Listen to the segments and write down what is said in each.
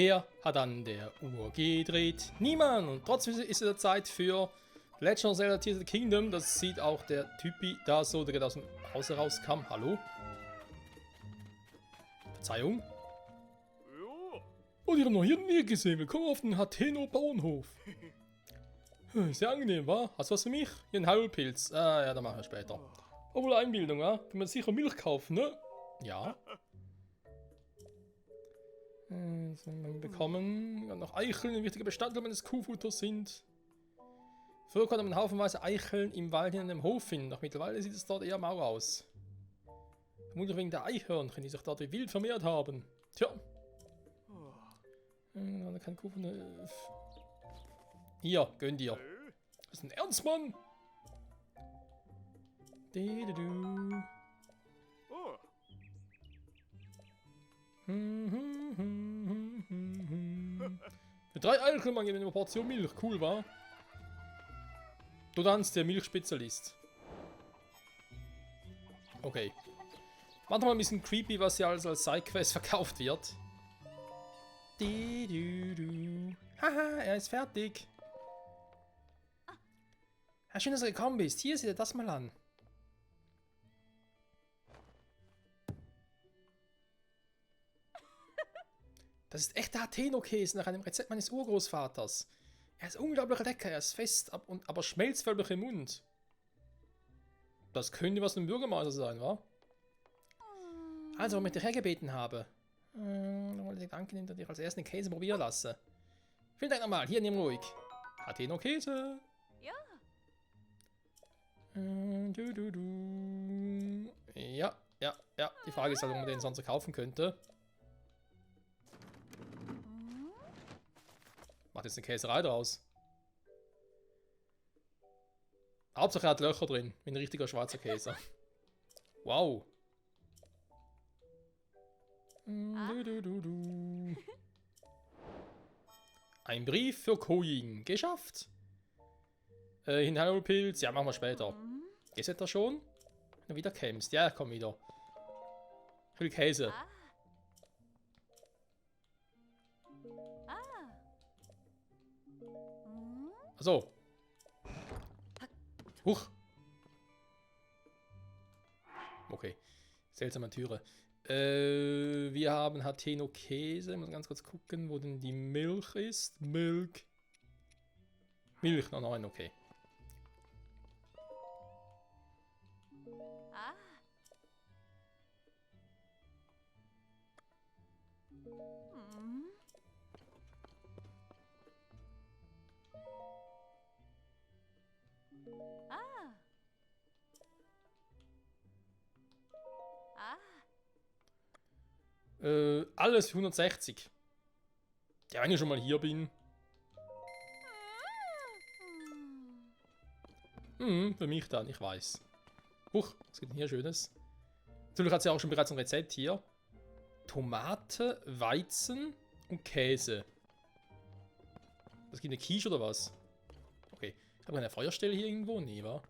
Wer hat an der Uhr gedreht? Niemand. Und trotzdem ist es Zeit für Legend of Zelda Tears of the Kingdom. Das sieht auch der Typi da so, der gerade aus dem Haus herauskam. Hallo? Verzeihung? Oh, die haben noch hier nie gesehen. Willkommen auf den Hateno Bauernhof. Sehr angenehm, wa? Hast du was für mich? Hier ein Heilpilz. Ah, ja, da machen wir später. Obwohl Einbildung, wa? Kann man sicher Milch kaufen, ne? Ja. Wir bekommen noch Eicheln, ein wichtiger Bestandteil meines Kuhfutters sind. Früher konnte man haufenweise Eicheln im Wald in einem Hof finden, doch mittlerweile sieht es dort eher mau aus. Vermutlich wegen der Eichhörnchen, die sich dort wie wild vermehrt haben. Tja. Kein Kuhfutter. Hier, gönn dir. Das ist ein Ernstmann. Für 3 Eicheln man eine Portion Milch. Cool, wa? Du tanzt der Milchspezialist. Okay. Manchmal ein bisschen creepy, was hier alles als Sidequest verkauft wird. Haha, er ist fertig. Ja, schön, dass du gekommen bist. Hier, sieh dir das mal an. Das ist echter Hateno-Käse nach einem Rezept meines Urgroßvaters. Er ist unglaublich lecker, er ist fest, aber schmelzförmig im Mund. Das könnte was ein Bürgermeister sein, wa? Also, warum ich dich hergebeten habe. Danke, dass ich als ersten Käse probieren lasse. Vielen Dank nochmal, hier, nimm ruhig. Hateno-Käse. Ja. Ja. Die Frage ist halt, ob man den sonst kaufen könnte. Macht jetzt eine Käserei draus. Hauptsache er hat Löcher drin, wie ein richtiger schwarzer Käse. Wow. Ein Brief für Koyin. Geschafft. Hinhalpilz. Ja, machen wir später. Gehst du da schon? Wenn du wieder kämst. Ja, komm wieder. Ich will Käse. Achso. Huch. Okay. Seltsame Türe. Wir haben Hateno Käse. Ich muss ganz kurz gucken, wo denn die Milch ist. Milch, nein, okay. Alles für 160. Ja, wenn ich schon mal hier bin. Für mich dann, ich weiß. Huch, was gibt denn hier Schönes? Natürlich hat sie auch schon bereits ein Rezept hier. Tomate, Weizen und Käse. Das gibt eine Quiche oder was? Okay. Haben wir eine Feuerstelle hier irgendwo? Nee, wa?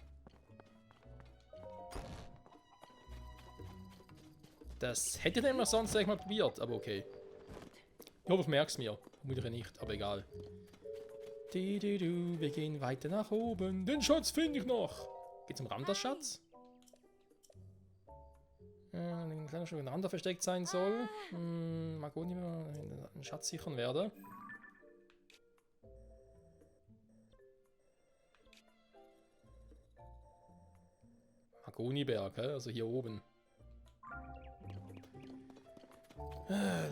Das hätte ich nämlich sonst mal probiert, aber okay. Ich hoffe, ich merke es mir. Vermutlich nicht, aber egal. Wir gehen weiter nach oben. Den Schatz finde ich noch. Geht's um Ramdas-Schatz? Ein kleiner Stück Randa versteckt sein soll. Mal gucken, wie wir einen Schatz sichern werde. Magoniberg, also hier oben.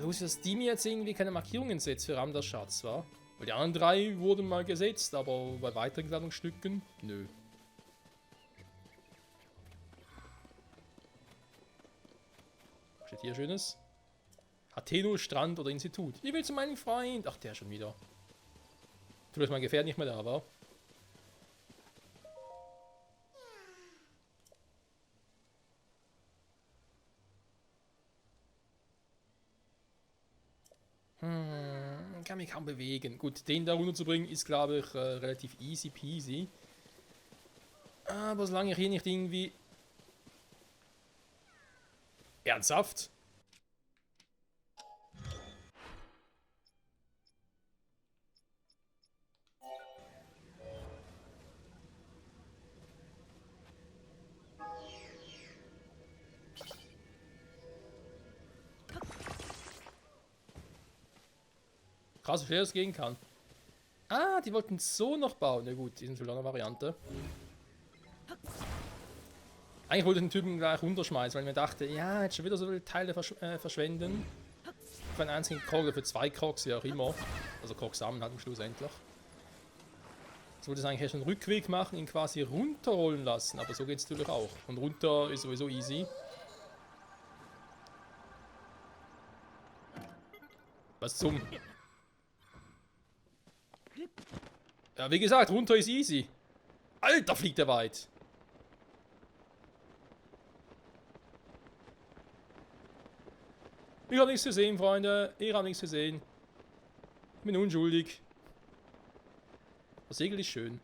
Los, dass die mir jetzt irgendwie keine Markierungen setzt für Ramdas Schatz, wa? Weil die anderen 3 wurden mal gesetzt, aber bei weiteren Kleidungsstücken, nö. Was steht hier Schönes? Hateno, Strand oder Institut. Ich will zu meinem Freund. Ach, der schon wieder. Tut das mein Gefährt nicht mehr da, wa? Kann mich kaum bewegen. Gut, den da runterzubringen ist, glaube ich, relativ easy peasy. Aber solange ich hier nicht irgendwie... Ernsthaft? Krass, wie schnell das gehen kann. Ah, die wollten so noch bauen. Na gut, die sind vielleicht eine Variante. Eigentlich wollte ich den Typen gleich runterschmeißen, weil ich mir dachte, ja, jetzt schon wieder so viele Teile verschwenden. Für einen einzigen Krog oder für 2 Krogs, wie auch immer. Also Krog zusammen halt am Schluss endlich. Jetzt wollte ich eigentlich erst einen Rückweg machen, ihn quasi runterrollen lassen. Aber so geht es natürlich auch. Und runter ist sowieso easy. Was zum... Ja, wie gesagt, runter ist easy. Alter, fliegt der weit. Ich habe nichts gesehen, Freunde. Ich habe nichts gesehen. Ich bin unschuldig. Das Segel ist schön.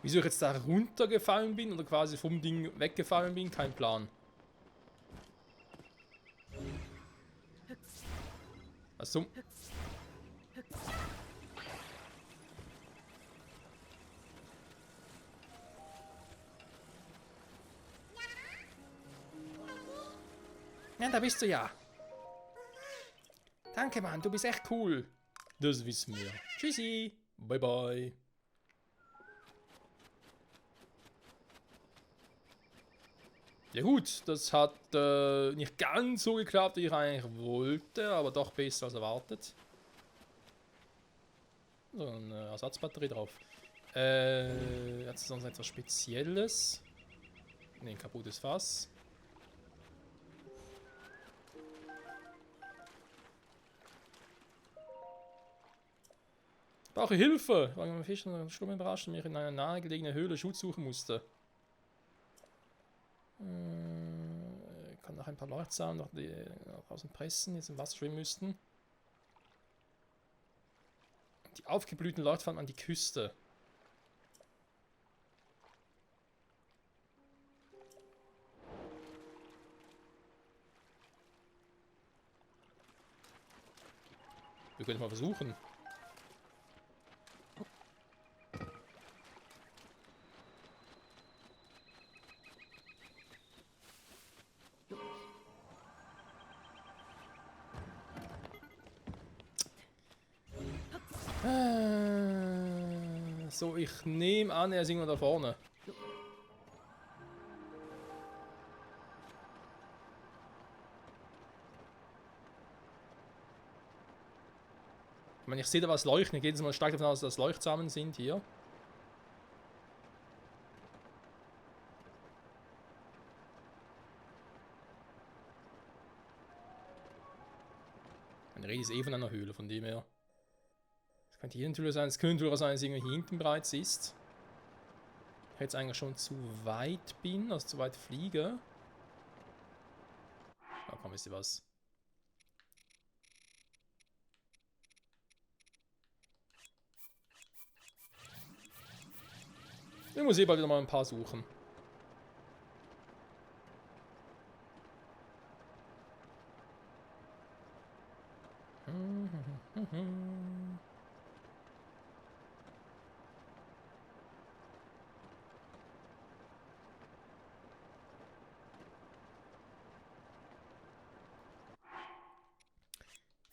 Wieso ich jetzt da runtergefallen bin oder quasi vom Ding weggefallen bin, kein Plan. Was zum... Ja, da bist du ja. Danke, Mann, du bist echt cool. Das wissen wir. Tschüssi. Bye, bye. Ja gut, das hat nicht ganz so geklappt, wie ich eigentlich wollte, aber doch besser als erwartet. So, eine Ersatzbatterie drauf. Hat es sonst etwas Spezielles? Ne, ein kaputtes Fass. Ich brauche Hilfe, weil mein Fisch stumm überrascht und mich in einer nahegelegenen Höhle Schutz suchen musste. Ich kann noch ein paar Leuchtsamen noch draußen pressen, die jetzt im Wasser schwimmen müssten. Die aufgeblühten Leuchtfahnen an die Küste. Wir können mal versuchen. So, ich nehme an, er ist irgendwo da vorne. Ich meine, ich sehe da was leuchten. Ich gehe jetzt mal stark davon aus, dass das Leuchtsamen sind hier. Meine Rede ist eh von einer Höhle, von dem her. Das könnte hier natürlich sein. Es könnte natürlich sein, dass es irgendwie hinten bereits ist. Ich jetzt eigentlich schon zu weit bin, also zu weit fliege. Ah, komm, wisst ihr was? Ich muss eh bald wieder mal ein paar suchen.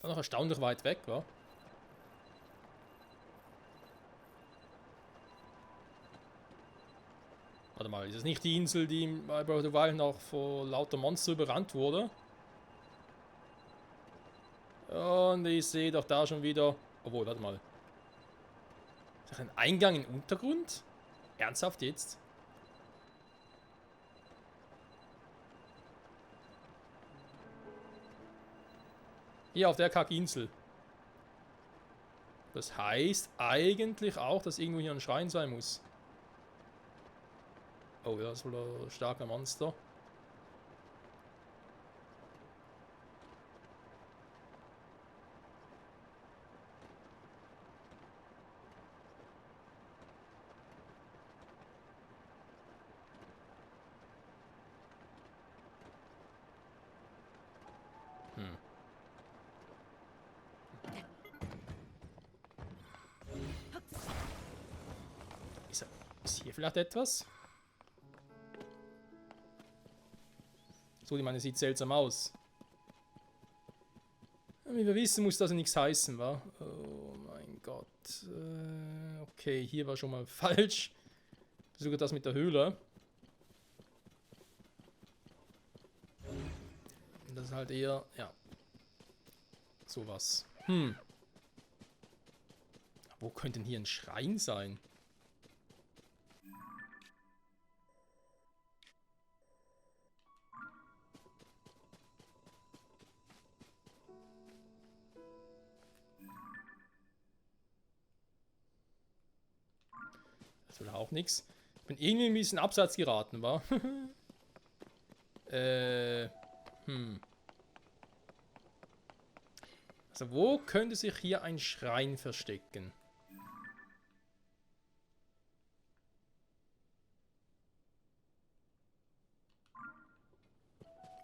War noch erstaunlich weit weg, wa? Warte mal, ist das nicht die Insel, die bei Breath of the Wild noch vor lauter Monster überrannt wurde? Und ich sehe doch da schon wieder... Obwohl, warte mal. Ist das ein Eingang im Untergrund? Ernsthaft jetzt? Hier auf der Kackinsel. Das heißt eigentlich auch, dass irgendwo hier ein Schrein sein muss. Oh ja, das ist wohl ein starker Monster. Ist hier vielleicht etwas? So, ich meine, sieht seltsam aus. Wie wir wissen, muss das ja nichts heißen, wa? Oh mein Gott. Okay, hier war schon mal falsch. Versuche das mit der Höhle. Und das ist halt eher, ja. Sowas. Wo könnte denn hier ein Schrein sein? Das will auch nichts. Ich bin irgendwie ein bisschen abseits geraten, wa? Also wo könnte sich hier ein Schrein verstecken?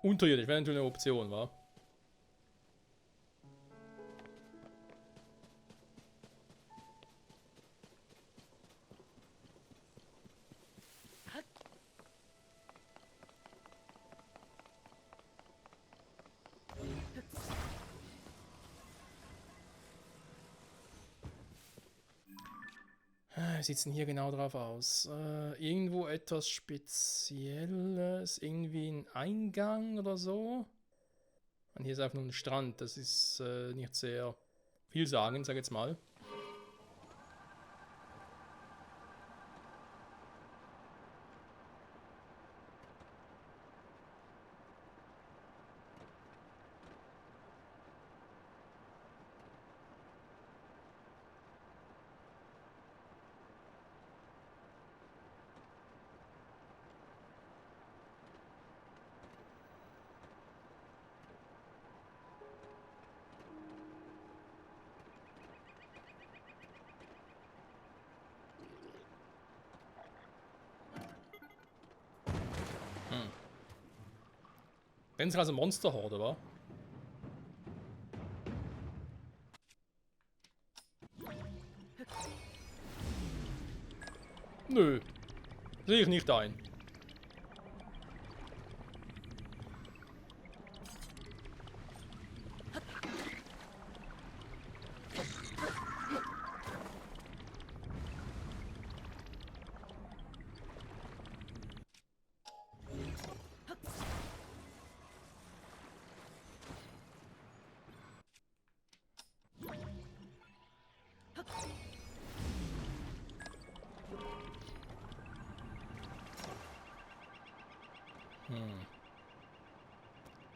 Unterirdisch wäre natürlich eine Option, wa? Wie sieht es denn hier genau drauf aus? Irgendwo etwas Spezielles? Irgendwie ein Eingang oder so? Und hier ist einfach nur ein Strand. Das ist nicht sehr vielsagend, sag ich jetzt mal. Wenn es also Monsterhorde war. Nö. Sehe ich nicht ein.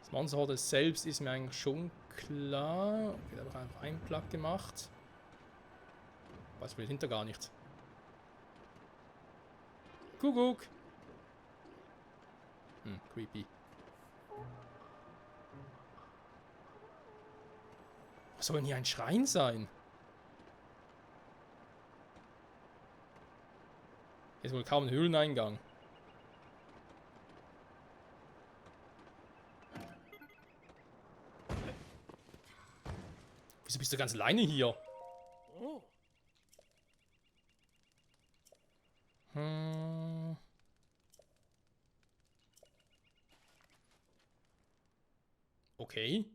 Das Monsterhorde selbst ist mir eigentlich schon klar. Okay, da habe ich einfach einen Plug gemacht. Weiß wohl hinter gar nicht. Kuckuck! Creepy. Was soll denn hier ein Schrein sein? Hier ist wohl kaum ein Höhleneingang. Wieso bist du ganz alleine hier? Okay.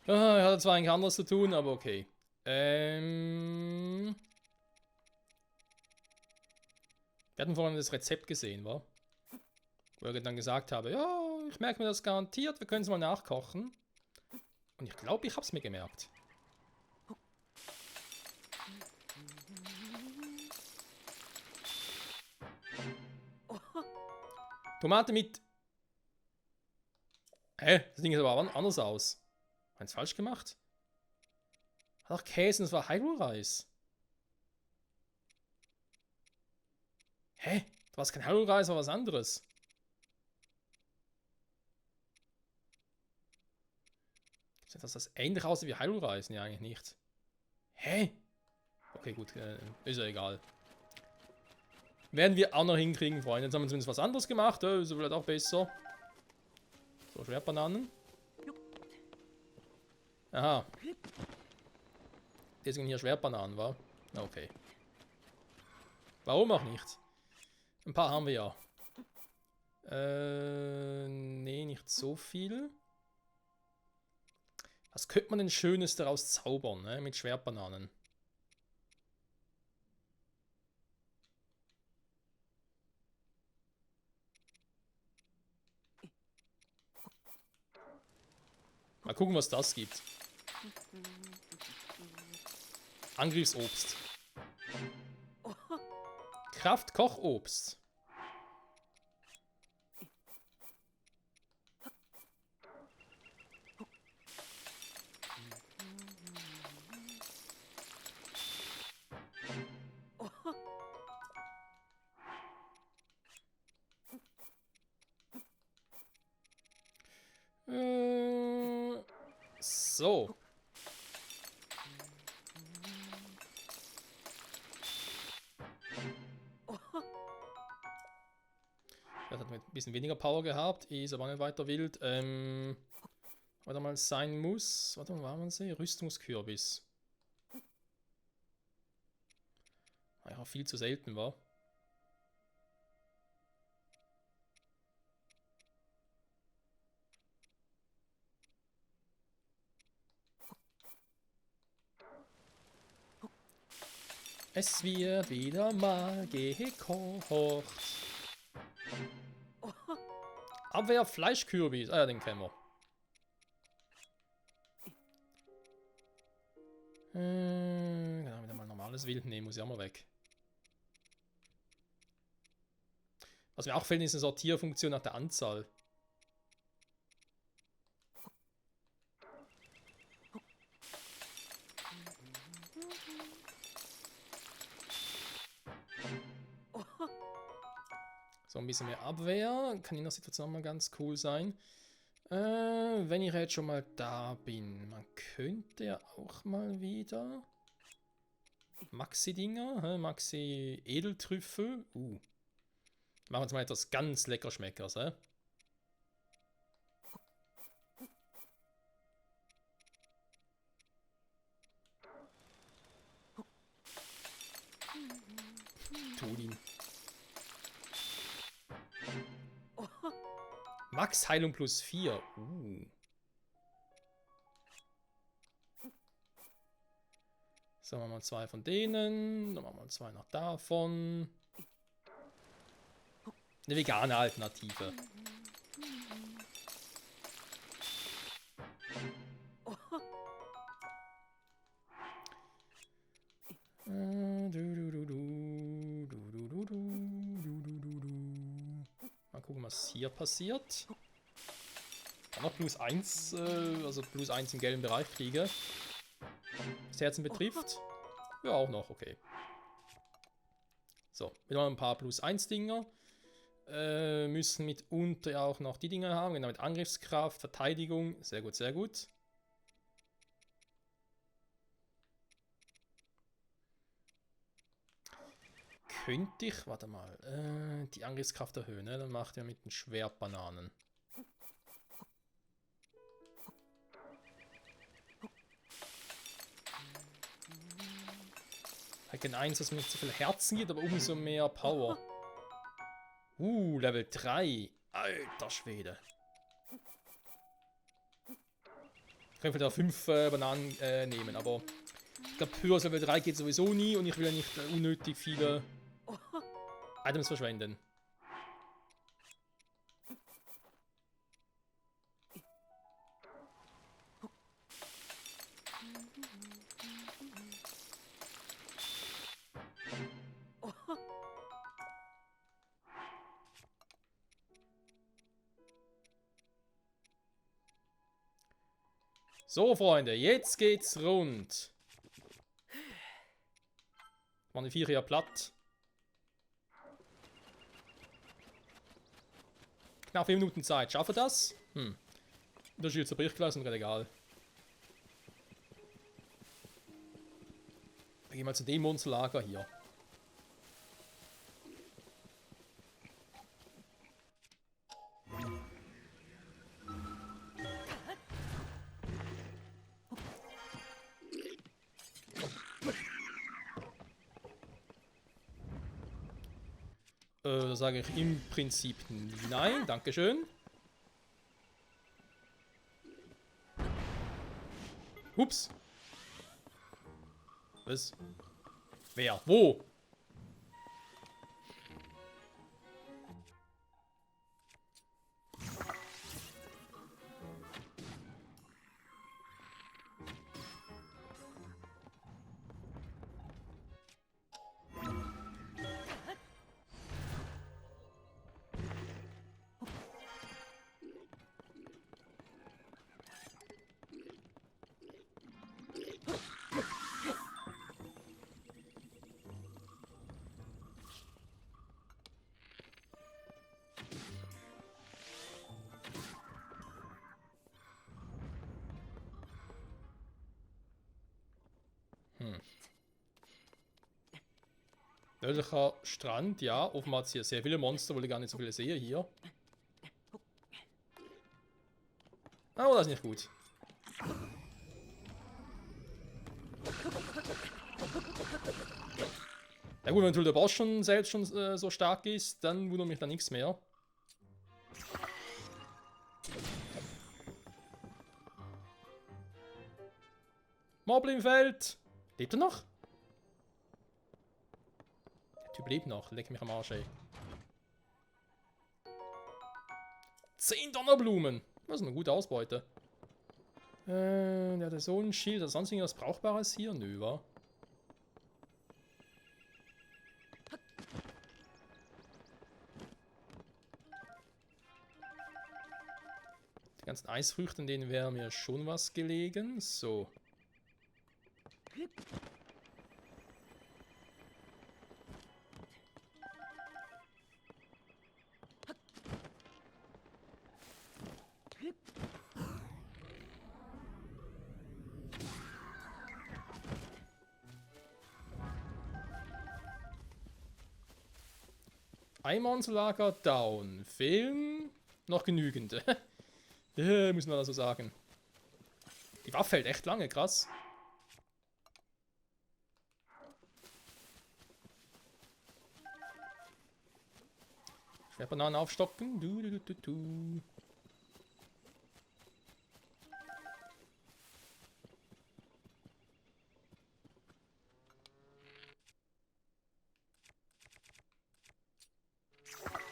Er hat zwar eigentlich anderes zu tun, aber okay. Wir hatten vorhin das Rezept gesehen, wa? Wo ich dann gesagt habe, ja, ich merke mir das garantiert, wir können es mal nachkochen. Und ich glaube, ich habe es mir gemerkt. Tomate mit... Hä? Das Ding sieht aber anders aus. Haben es falsch gemacht? Hat auch Käse und es war Hyrule-Reis. Hä? Da war es kein Hyrule-Reis, aber was anderes. Sieht das ähnlich aus wie Hyrule-Reis? Nee, eigentlich nicht. Hä? Okay, gut. Ist ja egal. Werden wir auch noch hinkriegen, Freunde. Jetzt haben wir zumindest was anderes gemacht. Ist vielleicht auch besser. So, So, Schwertbananen. Aha. Deswegen hier Schwertbananen, wa? Okay. Warum auch nicht? Ein paar haben wir ja. Nee, nicht so viel. Was könnte man denn Schönes daraus zaubern, ne? Mit Schwertbananen? Mal gucken, was das gibt. Angriffsobst. Kraft-Kochobst. So. Das hat ein bisschen weniger Power gehabt, ist aber nicht weiter wild. Was mal sein muss. Warte mal, wo haben wir sie? Rüstungskürbis. Ja, viel zu selten war. Es wird wieder mal gekocht. Abwehr Fleischkürbis. Ah ja, den kennen wir. Genau, wieder mal normales Wild. Ne, muss ja mal weg. Was mir auch fehlt, ist eine Sortierfunktion nach der Anzahl. So, ein bisschen mehr Abwehr. Kann in der Situation mal ganz cool sein. Wenn ich jetzt schon mal da bin. Man könnte ja auch mal wieder... Maxi-Dinger. Maxi-Edeltrüffel. Machen wir uns mal etwas ganz lecker Schmeckers, hä? Tolin. Max Heilung plus 4. So, machen wir mal 2 von denen. Dann machen wir 2 noch davon. Eine vegane Alternative. Mal gucken, was hier passiert. Dann noch plus 1, also plus 1 im gelben Bereich kriege. Was Herzen betrifft. Ja, auch noch, okay. So, wieder mal ein paar plus 1 Dinger. Müssen mitunter auch noch die Dinger haben, genau, mit Angriffskraft, Verteidigung. Sehr gut, sehr gut. Könnte ich, warte mal, die Angriffskraft erhöhen, ne? Dann macht er mit den Schwertbananen. Gen 1, was mir nicht so viel Herzen gibt, aber umso mehr Power. Level 3. Alter Schwede. Ich könnte da 5 Bananen nehmen, aber ich glaube, höher als Level 3 geht sowieso nie und ich will ja nicht unnötig viele Items verschwenden. So, Freunde, jetzt geht's rund. Waren die Viecher ja platt. Knapp 4 Minuten Zeit. Schaffe das? Der Schild zerbricht gleich, ist egal. Wir gehen mal zu dem Monsterlager hier. Da sage ich im Prinzip nein. Dankeschön. Ups. Was? Wer? Wo? Nördlicher Strand, ja. Offenbar hat es hier sehr viele Monster, weil ich gar nicht so viele sehe hier. Oh, das ist nicht gut. Ja gut, wenn natürlich der Boss schon selbst schon so stark ist, dann wundert mich da nichts mehr. Mob im Feld! Lebt er noch? Der Typ lebt noch, leck mich am Arsch, ey. 10 Donnerblumen! Das ist eine gute Ausbeute. Der hat so ein Schild, hat sonst irgendwas Brauchbares hier? Nö, wa? Die ganzen Eisfrüchte, in denen wäre mir schon was gelegen. So. Einmannslager down. Fehlen noch genügend. Müssen wir da so sagen. Die Waffe hält echt lange, krass. Schwerbananen aufstocken. Du.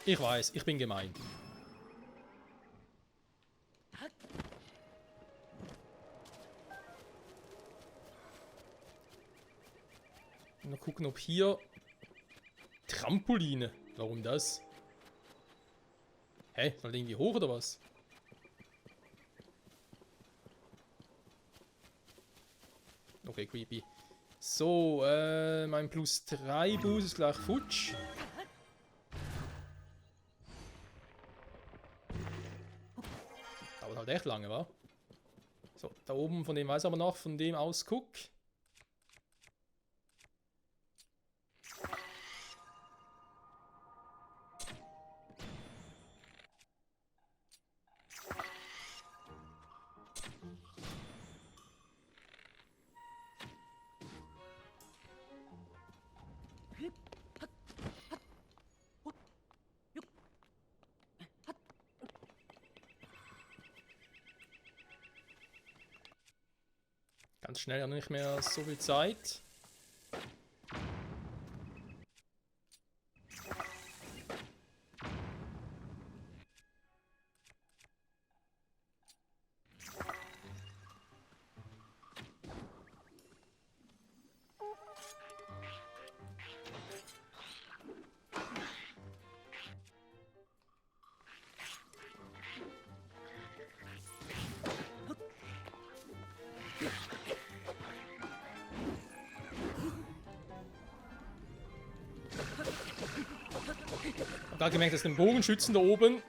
Ich weiß, ich bin gemein. Mal gucken, ob hier... Trampoline. Warum das? Hä? Soll irgendwie hoch oder was? Okay, creepy. So, mein plus 3 Boost ist gleich futsch. Dauert halt echt lange, wa? So, da oben, von dem weiß aber noch, von dem aus guck. Ganz schnell, ja nicht mehr so viel Zeit. Da gemerkt, dass den Bogenschützen da oben,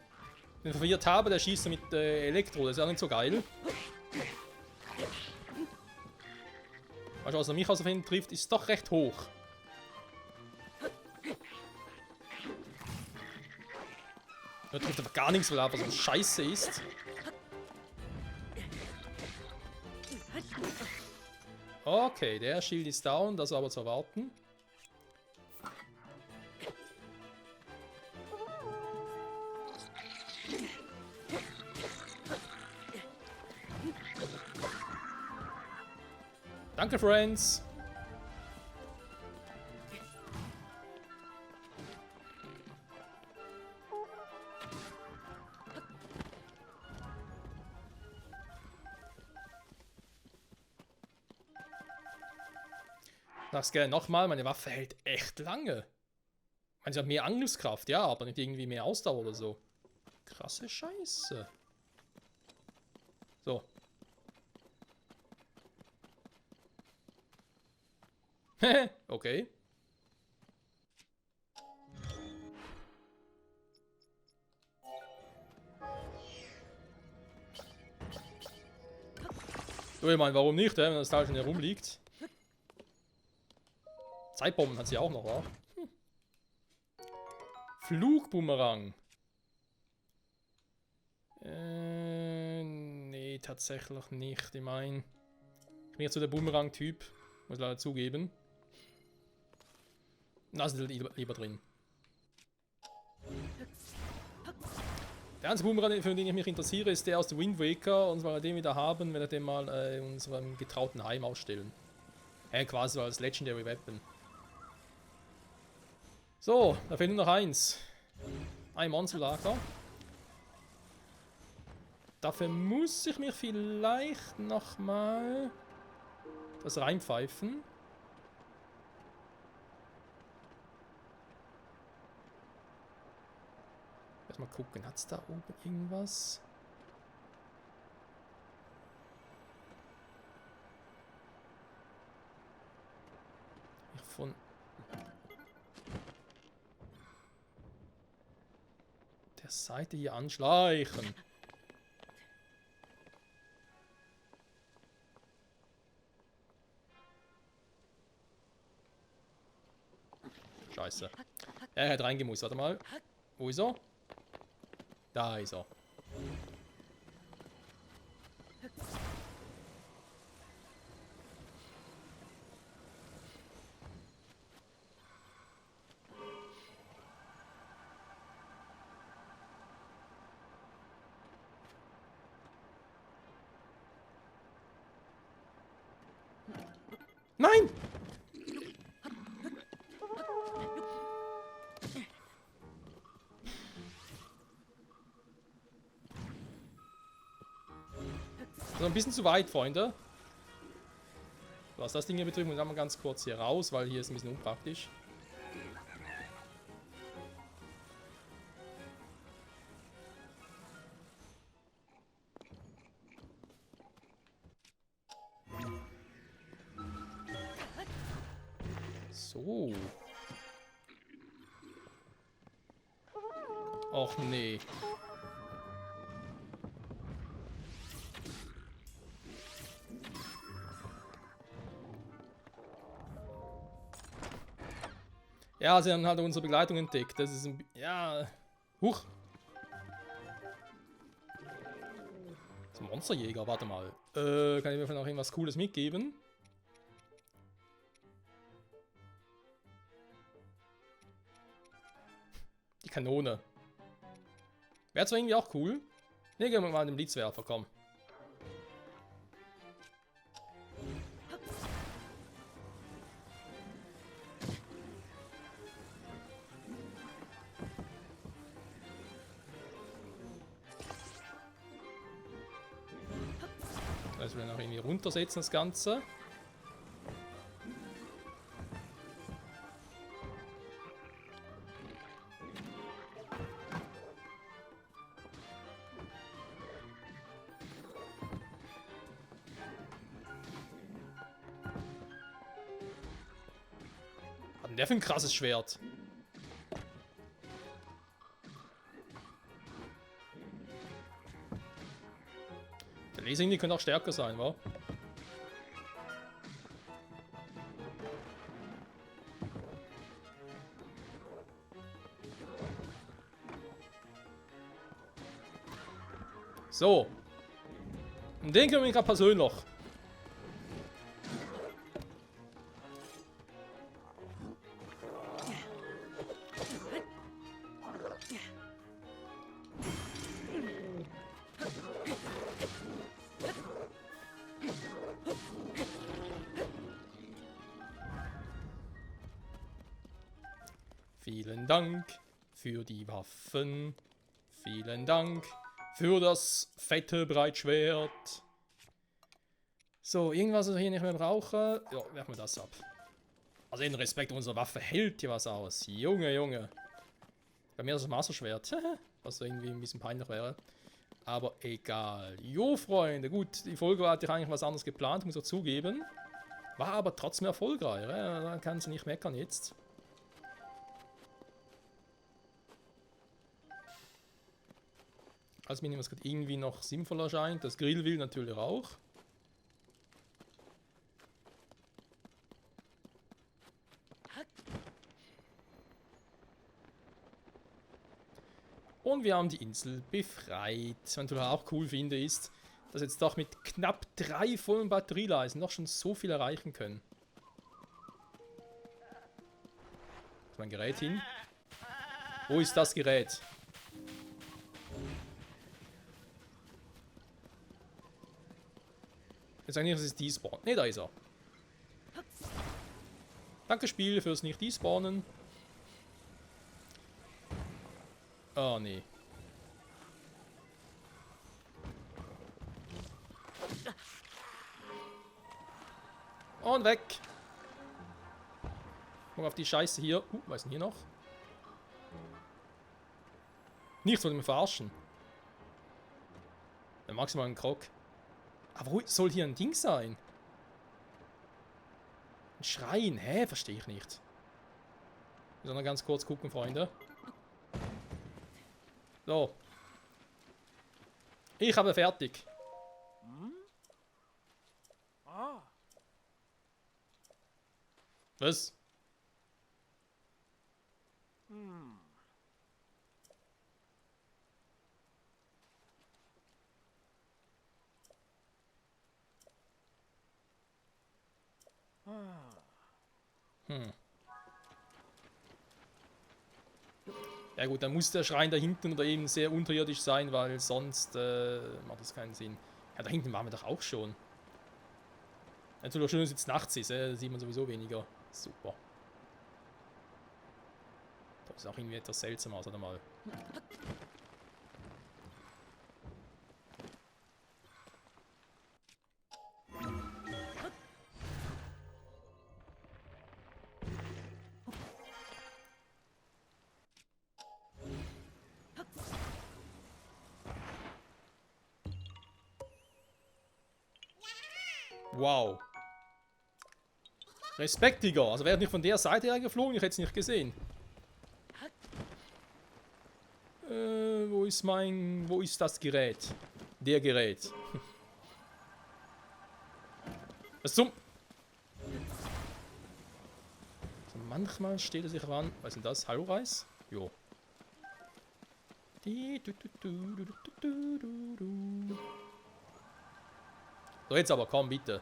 den ich verwirrt habe, der schießt mit Elektro, das ist auch nicht so geil. Also, was er mich auf jeden trifft, ist doch recht hoch. Er trifft aber gar nichts, weil er einfach so scheiße ist. Okay, der Shield ist down, das war aber zu erwarten. Danke, Friends. Das gerne nochmal, meine Waffe hält echt lange. Ich meine, sie hat mehr Angriffskraft, ja, aber nicht irgendwie mehr Ausdauer oder so. Krasse Scheiße. So. Okay. So, ich meine, warum nicht, wenn das Teil schon herumliegt? Zeitbomben hat sie auch noch, wa? Flugboomerang. Nee, tatsächlich nicht. Ich meine, ich bin jetzt so der Boomerang-Typ. Muss leider zugeben. Lass es lieber drin. Der einzige Boomerang, für den ich mich interessiere, ist der aus dem Wind Waker. Und wenn wir den wieder haben, werden wir den mal in unserem getrauten Heim ausstellen. Quasi als Legendary Weapon. So, da fehlt nur noch eins. Ein Monsterlager. Dafür muss ich mir vielleicht nochmal das reinpfeifen. Erstmal gucken, hat es da oben irgendwas? Von der Seite hier anschleichen. Scheiße. Er hat reingemusst, warte mal. Wo ist er? Da ist er. Nein! Also ein bisschen zu weit, Freunde. Was das Ding hier betrifft, muss ich mal ganz kurz hier raus, weil hier ist ein bisschen unpraktisch. So. Och nee. Ja, sie haben halt unsere Begleitung entdeckt. Das ist ein... Ja... Huch! Das ist ein Monsterjäger, warte mal. Kann ich mir vielleicht noch irgendwas Cooles mitgeben? Die Kanone. Wäre zwar irgendwie auch cool. Ne, gehen wir mal den Blitzwerfer, komm. Das will ich noch irgendwie runtersetzen, das Ganze. Was hat denn der für ein krasses Schwert? Der Laser irgendwie könnte auch stärker sein, wa? So. Und den können wir gerade persönlich. Vielen Dank für die Waffen. Vielen Dank für das fette Breitschwert. So, irgendwas, was wir hier nicht mehr brauchen. Ja, werfen wir das ab. Also in Respekt, unsere Waffe hält hier was aus. Junge, Junge. Bei mir ist das Masterschwert. Was irgendwie ein bisschen peinlich wäre. Aber egal. Jo, Freunde. Gut, die Folge hatte ich eigentlich was anderes geplant, muss ich zugeben. War aber trotzdem erfolgreich. Da kann sie nicht meckern jetzt. Als Minimum, was gerade irgendwie noch sinnvoll erscheint. Das Grill will natürlich auch. Und wir haben die Insel befreit. Was ich natürlich auch cool finde, ist, dass wir jetzt doch mit knapp 3 vollen Batterieleisten noch schon so viel erreichen können. Ist mein Gerät hin? Wo ist das Gerät? Jetzt sage ich, dass es despawn. Ne, da ist er. Danke Spiel fürs nicht despawnen. Oh nee. Und weg. Guck auf die Scheiße hier. Was ist denn hier noch? Nichts wollte mich verarschen. Ja, maximal ein Krog. Aber wo soll hier ein Ding sein? Ein Schrein? Hä? Verstehe ich nicht. Wir sollen noch ganz kurz gucken, Freunde. So. Ich habe fertig. Was? Ja gut, dann muss der Schrein da hinten oder eben sehr unterirdisch sein, weil sonst macht das keinen Sinn. Ja, da hinten waren wir doch auch schon. Natürlich schön, dass es jetzt nachts ist, da sieht man sowieso weniger. Super. Das ist auch irgendwie etwas seltsam aus, oder mal. Wow. Respekt, Digga. Also wäre nicht von der Seite her geflogen, ich hätte es nicht gesehen. Wo ist das Gerät? Der Gerät. Was zum... So, manchmal steht er sich ran. Was ist denn das? Hallo Reis? Jo. So, jetzt aber, komm, bitte.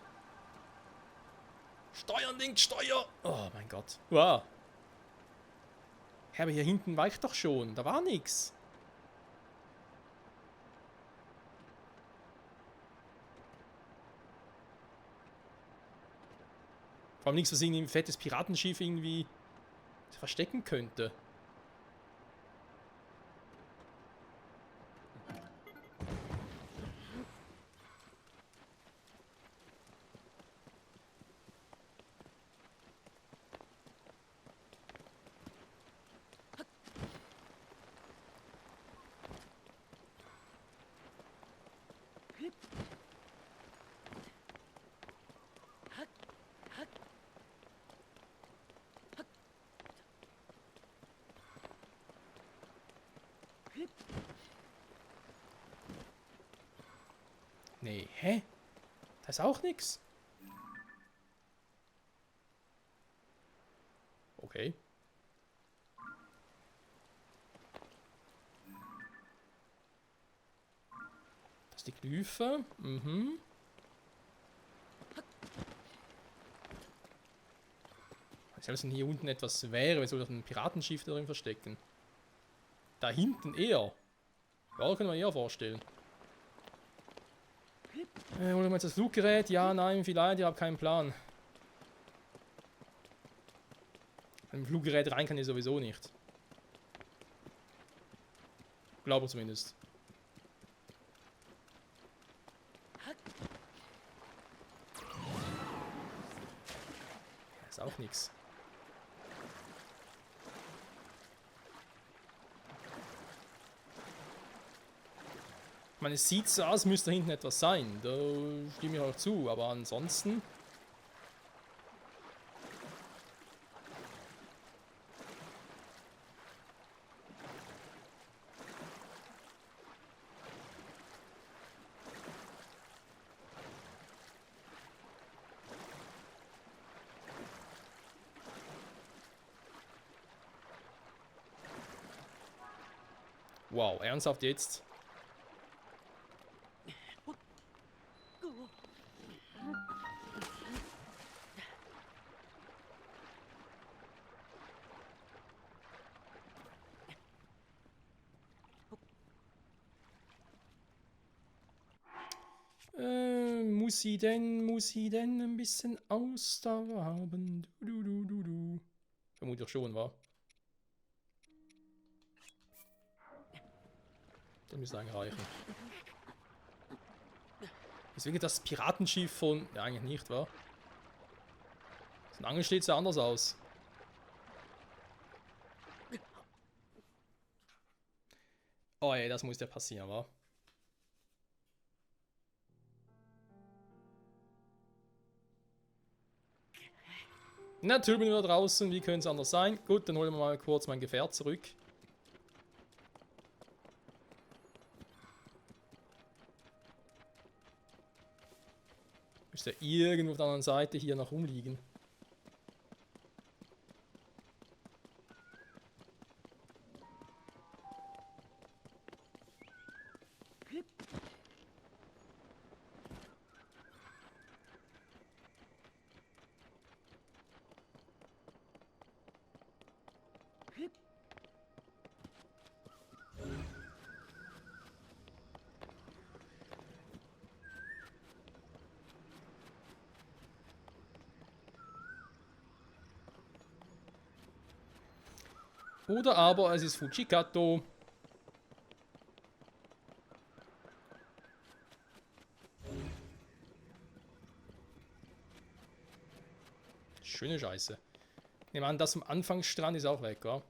Steuern, Ding, Steuer! Oh mein Gott. Wow. Aber hier hinten war ich doch schon. Da war nix. Vor allem nichts, was irgendwie ein fettes Piratenschiff irgendwie verstecken könnte. Nee, hä? Da ist auch nix. Okay. Das ist die Glyphe. Mhm. Selbst wenn hier unten etwas wäre, wir soll doch ein Piratenschiff darin verstecken. Da hinten eher. Ja, können wir eher vorstellen. Holen wir jetzt das Fluggerät? Ja, nein, vielleicht, ich habe keinen Plan. Ein Fluggerät rein kann ich sowieso nicht. Glaube zumindest. Ist auch nichts. Ich meine, es sieht so aus, müsste da hinten etwas sein. Da stimme ich auch zu, aber ansonsten. Wow, ernsthaft jetzt? Muss sie denn ein bisschen Ausdauer haben? Du. Vermutlich schon, wa? Das müsste eigentlich reichen. Deswegen das Piratenschiff von... Ja, eigentlich nicht, wa? Von Angeln steht es ja anders aus. Oh ey, das muss ja passieren, wa? Natürlich bin ich wieder draußen, wie könnte es anders sein? Gut, dann holen wir mal kurz mein Gefährt zurück. Müsste irgendwo auf der anderen Seite hier noch rumliegen. Oder aber es ist Fujikato. Schöne Scheiße. Ich nehme an, das am Anfangsstrand ist auch weg, oder?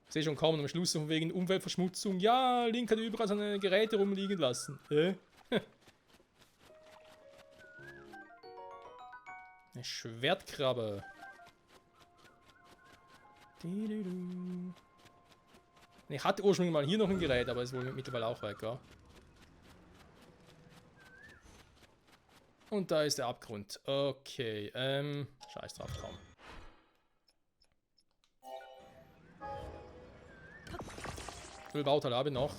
Ich sehe schon kaum am Schluss von wegen Umweltverschmutzung. Ja, Link hat überall seine Geräte rumliegen lassen. Eine Schwertkrabbe. Ich hatte ursprünglich mal hier noch ein Gerät, aber ist wohl mittlerweile auch weg, ja. Und da ist der Abgrund. Okay, scheiß drauf, komm. Bauteil habe ich noch.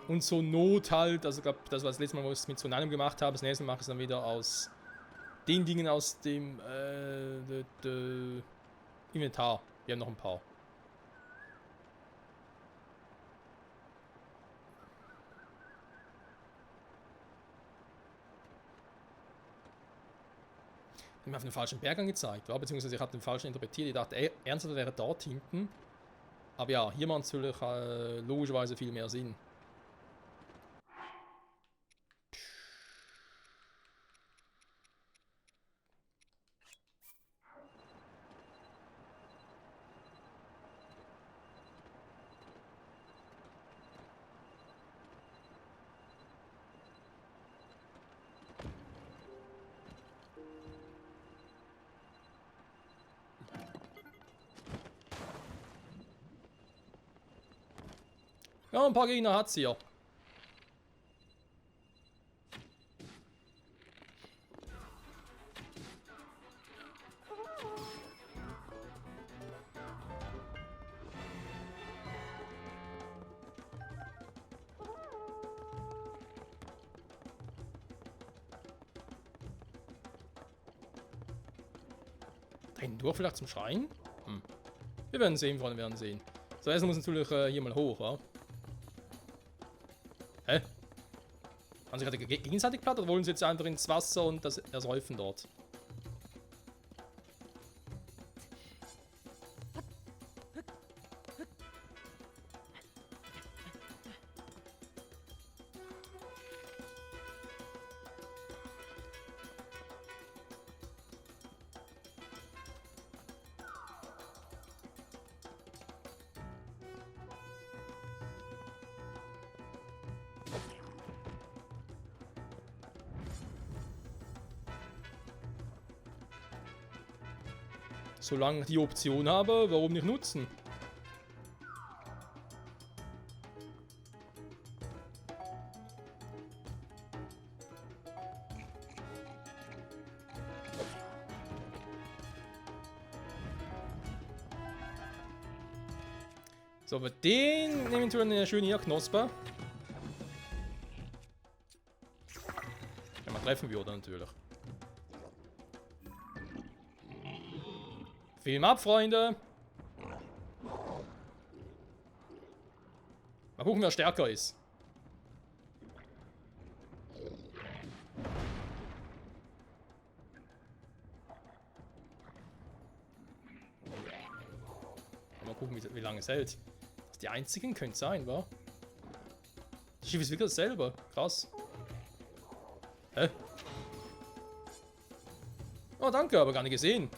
Und so Not halt, also ich glaube, das war das letzte Mal, wo ich es mit so einem gemacht habe. Das nächste Mal mache ich es dann wieder aus den Dingen aus dem Inventar. Wir haben noch ein paar. Ich habe mir auf den falschen Berg angezeigt, war, beziehungsweise ich habe den falschen interpretiert. Ich dachte, ernsthaft wäre dort hinten. Aber ja, hier macht es natürlich logischerweise viel mehr Sinn. Ja, ein paar Gegner hat sie ja. Da hinten durch vielleicht zum Schreien? Wir werden sehen, Freunde, wir werden sehen. So, erstmal muss natürlich hier mal hoch, wa? Hä? Haben sie gerade gegenseitig platt oder wollen sie jetzt einfach ins Wasser und das ersäufen dort? Solange ich die Option habe, warum nicht nutzen? So, aber den nehmen wir eine schöne Knospe. Wenn man treffen würde, natürlich. Film ab, Freunde! Mal gucken, wer stärker ist. Mal gucken, wie lange es hält. Das die einzigen könnte sein, wa? Das Schiff ist wirklich dasselbe. Krass. Hä? Oh, danke, aber gar nicht gesehen.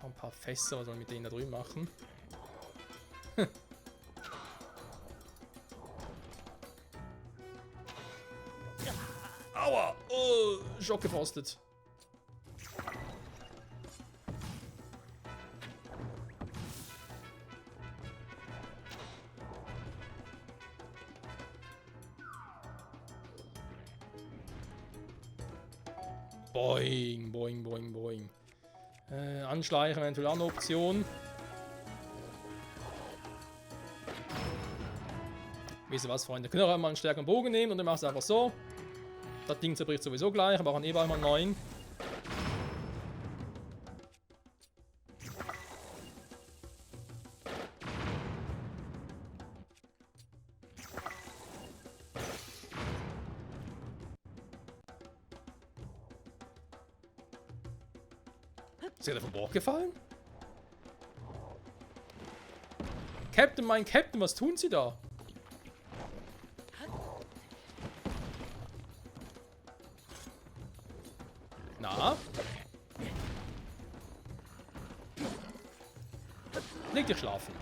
Ein paar Fässer, was soll man mit denen da drüben machen? Aua! Oh, Schock gefrostet. Boing, boing, boing, boing. Anschleichen eventuell auch eine Option. Wisst ihr was, Freunde? Können auch mal einen stärkeren Bogen nehmen und dann machst du einfach so. Das Ding zerbricht sowieso gleich, aber auch ein mal 9. Ist der vom Bord gefallen? Captain, mein Captain, was tun Sie da? Na? Leg dich schlafen.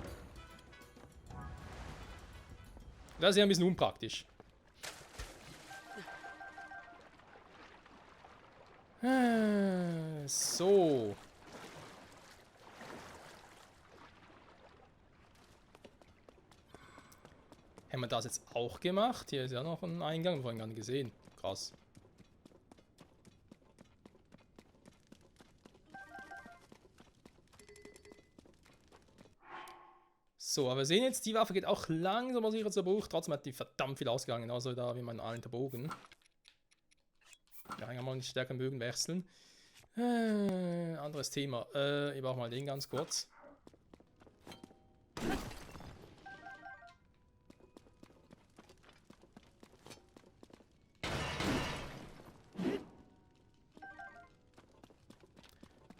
Das ist ja ein bisschen unpraktisch. So. Haben wir das jetzt auch gemacht? Hier ist ja noch ein Eingang, vorhin gar nicht gesehen. Krass. So, aber wir sehen jetzt, die Waffe geht auch langsam aus ihrer Zerbruch. Trotzdem hat die verdammt viel ausgegangen. Also da wie mein alter Bogen. Ja, mal einen stärkeren Bögen wechseln. Anderes Thema. Ich brauche mal den ganz kurz.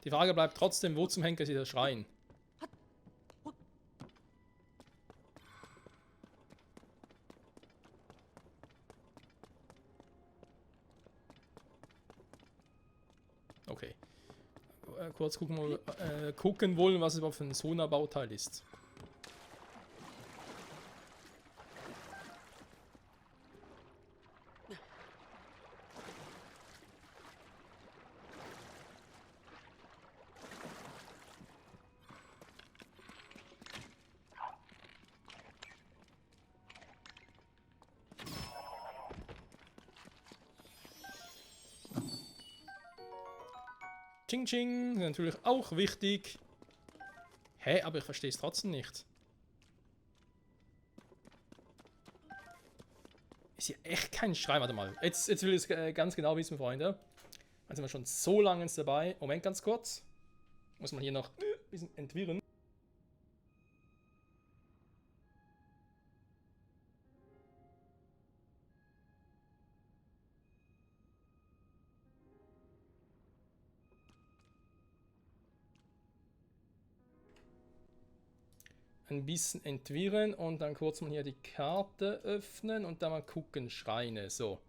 Die Frage bleibt trotzdem, wo zum Henker ist dieser Schrein? Okay. Kurz gucken wollen, was es überhaupt für ein Sonar-Bauteil ist. Ching Ching, natürlich auch wichtig. Hä, aber ich verstehe es trotzdem nicht. Ist hier echt kein Schrein? Warte mal. Jetzt will ich es ganz genau wissen, Freunde. Dann sind wir schon so lange dabei. Moment, ganz kurz. Muss man hier noch ein bisschen entwirren. Ein bisschen entwirren und dann kurz mal hier die Karte öffnen und dann mal gucken, Schreine, so.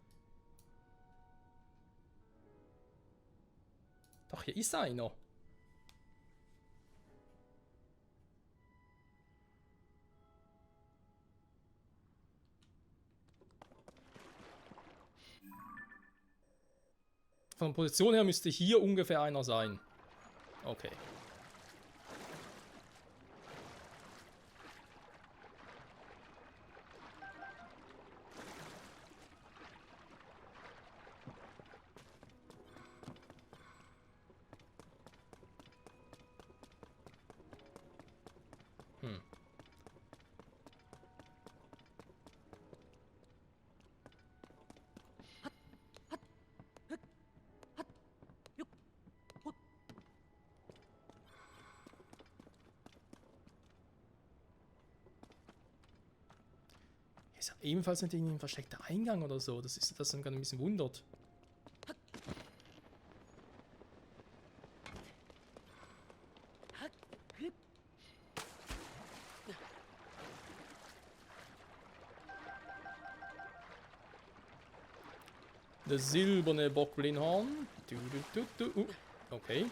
Doch, hier ist einer. Von der Position her müsste hier ungefähr einer sein. Okay. Ist ja ebenfalls nicht irgendwie ein versteckter Eingang oder so. Das ist das dann ein bisschen wundert. Das silberne Bocklinhorn. Okay.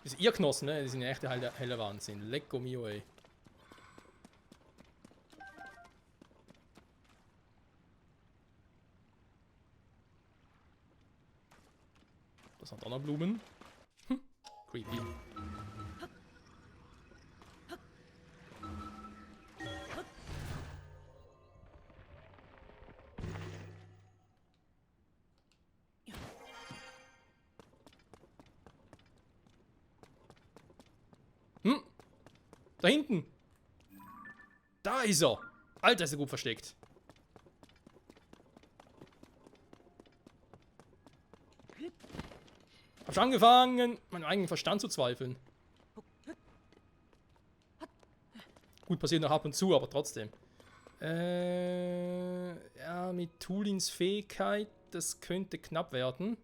Das sind Irrknossen, ne? Die sind echt der helle Wahnsinn. Lecco mio, ey. Das sind Donnerblumen. Creepy. Da hinten. Da ist er. Alter, ist er gut versteckt. Hab schon angefangen, meinen eigenen Verstand zu zweifeln. Gut, passiert noch ab und zu, aber trotzdem. Ja, mit Tulins Fähigkeit, das könnte knapp werden.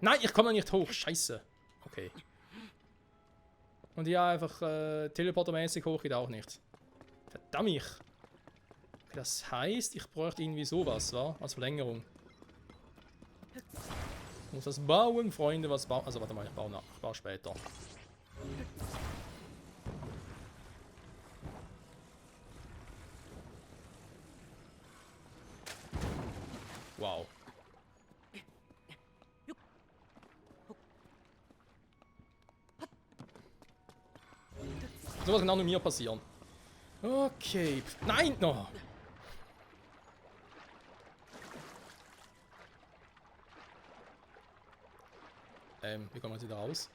Nein, ich komme nicht hoch. Scheiße. Okay. Und ja, einfach teleportermäßig hoch geht auch nicht. Verdammt. Okay, das heißt, ich bräuchte irgendwie sowas, wa? Als Verlängerung. Ich muss was bauen, Freunde, was bauen. Also warte mal, ich baue nach. Ich baue später. Wow. Sowas kann auch nur mir passieren. Okay. Nein, noch. Wie kommen wir jetzt wieder raus?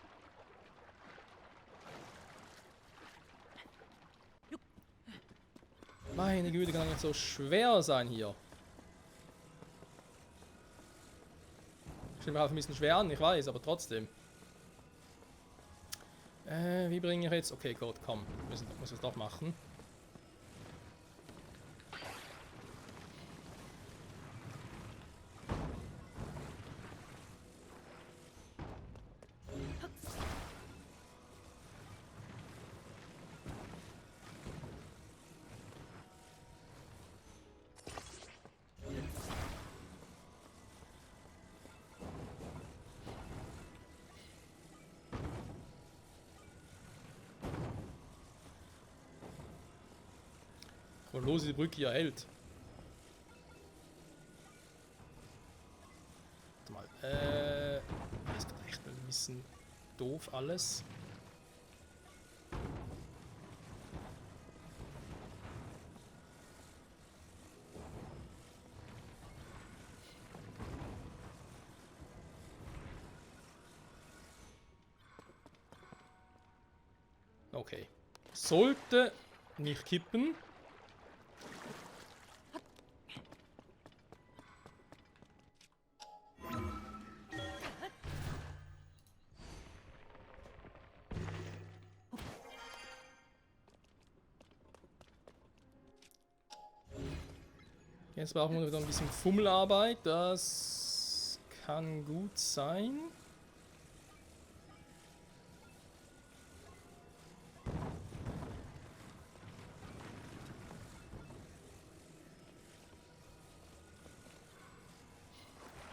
Meine Güte, kann nicht so schwer sein hier. Steht mir auch ein bisschen schwer an, ich weiß, aber trotzdem. Wie bringe ich jetzt? Okay, gut, komm. Muss ich es doch machen. Und los, die Brücke hier hält. Warte mal, das ist echt ein bisschen doof alles. Okay. Sollte nicht kippen. Jetzt brauchen wir wieder ein bisschen Fummelarbeit. Das kann gut sein.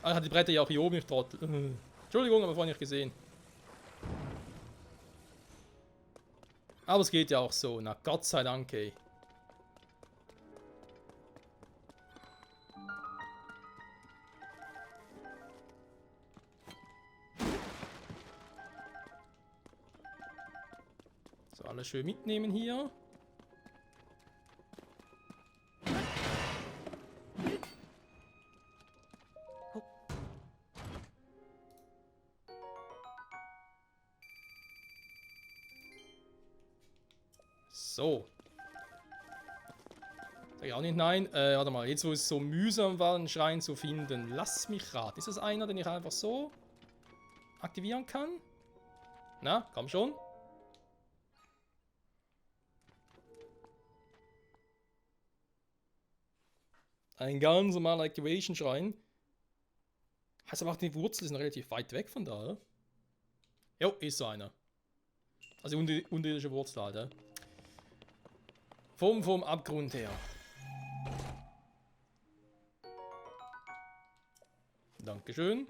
Ah, hat die Bretter ja auch hier oben, ich Trottel. Entschuldigung, aber vorhin nicht gesehen. Aber es geht ja auch so. Na Gott sei Dank, ey. So, alles schön mitnehmen hier. So. Sag ich auch nicht nein. Warte mal, jetzt wo es so mühsam war, einen Schrein zu finden. Lass mich raten. Ist das einer, den ich einfach so aktivieren kann? Na, komm schon. Ein ganz normaler Activation-Schrein. Heißt aber auch, die Wurzeln sind relativ weit weg von da, oder? Jo, ist so einer. Also unterirdische Wurzel halt, ja. Vom Abgrund her. Dankeschön.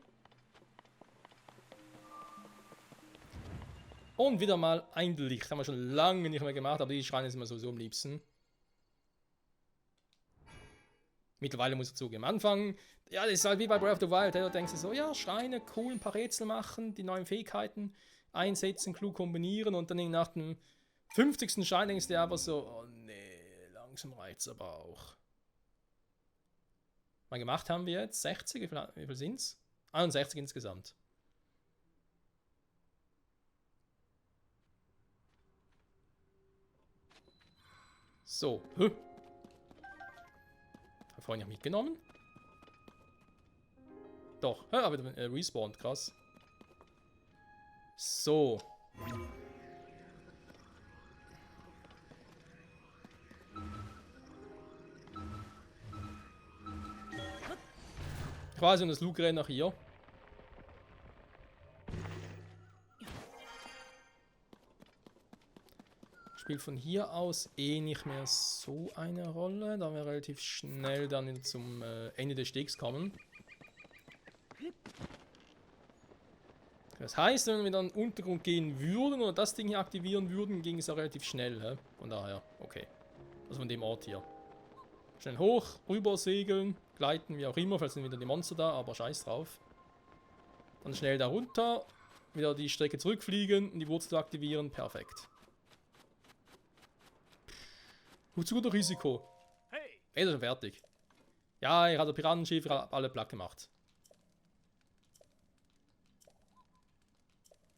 Und wieder mal ein Licht. Haben wir schon lange nicht mehr gemacht, aber die Schreine sind mir sowieso am liebsten. Mittlerweile muss ich zugeben. Am Anfang, ja, das ist halt wie bei Breath of the Wild. Da denkst du so, ja, Schreine, cool, ein paar Rätsel machen, die neuen Fähigkeiten einsetzen, klug kombinieren und dann nach dem 50. Schein denkst du dir aber so, oh nee, langsam reizt aber auch. Mal gemacht haben wir jetzt 60, wie viel sind es? 61 insgesamt. So, Hab vorhin ja mitgenommen. Doch, aber respawned, krass. So. Quasi um das Luke-Rennen nach hier. Spielt von hier aus eh nicht mehr so eine Rolle, da wir relativ schnell dann zum Ende des Stegs kommen. Das heißt, wenn wir dann in den Untergrund gehen würden oder das Ding hier aktivieren würden, ging es ja relativ schnell. He? Von daher, okay. Also von dem Ort hier. Schnell hoch, rüber segeln, gleiten, wie auch immer, vielleicht sind wieder die Monster da, aber scheiß drauf. Dann schnell da runter, wieder die Strecke zurückfliegen und die Wurzel aktivieren, perfekt. Wozu das Risiko? Hey, ist schon fertig. Ja, ich hatte Piranenschiff, alle platt gemacht.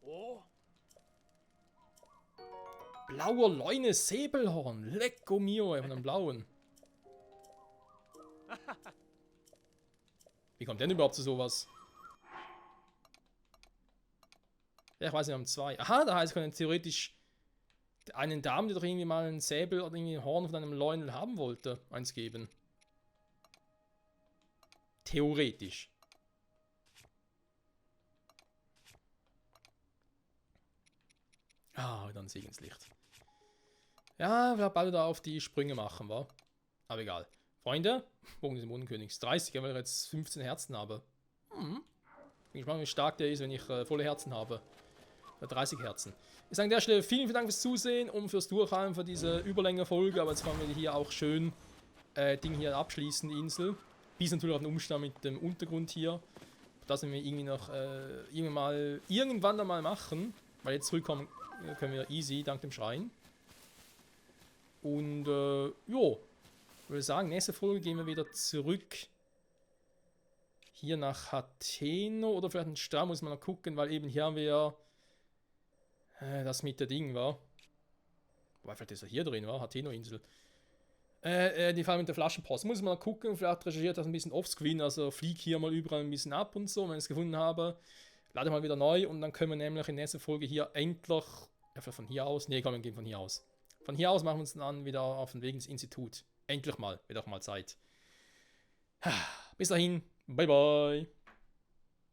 Oh. Blauer Leune Säbelhorn. Lecco mio, von einem blauen. Wie kommt denn überhaupt zu sowas? Ja, ich weiß nicht, wir haben zwei. Aha, da heißt, ich kann theoretisch einen Damen, der doch irgendwie mal einen Säbel oder irgendwie ein Horn von einem Leunel haben wollte, eins geben. Theoretisch. Ah, dann Sieg ins Licht. Ja, wir bald da auf die Sprünge machen, wa? Aber egal. Freunde, Bogen des Mondkönigs. 30, weil ich jetzt 15 Herzen habe. Bin gespannt, wie stark der ist, wenn ich volle Herzen habe. 30 Herzen. Ich sage an der Stelle vielen Dank fürs Zusehen und fürs Durchhalten für diese Überlänge-Folge. Aber jetzt können wir hier auch schön Ding hier abschließen, die Insel. Bis natürlich auf den Umstand mit dem Untergrund hier. Das werden wir irgendwie noch irgendwann dann mal machen. Weil jetzt zurückkommen können wir easy, dank dem Schrein. Und jo, ich würde sagen, nächste Folge gehen wir wieder zurück hier nach Hateno oder vielleicht einen Stern, muss man noch gucken, weil eben hier haben wir ja das mit der Ding war. Wobei vielleicht ist er hier drin, war Hateno-Insel. Die Fall mit der Flaschenpost. Muss man noch gucken, vielleicht recherchiert das ein bisschen offscreen, also flieg hier mal überall ein bisschen ab und so, wenn ich es gefunden habe. Lade mal wieder neu und dann können wir nämlich in der nächsten Folge hier endlich, ja, von hier aus, nee, komm, wir gehen von hier aus. Von hier aus machen wir uns dann wieder auf den Weg ins Institut. Endlich mal, wird auch mal Zeit. Bis dahin, bye bye.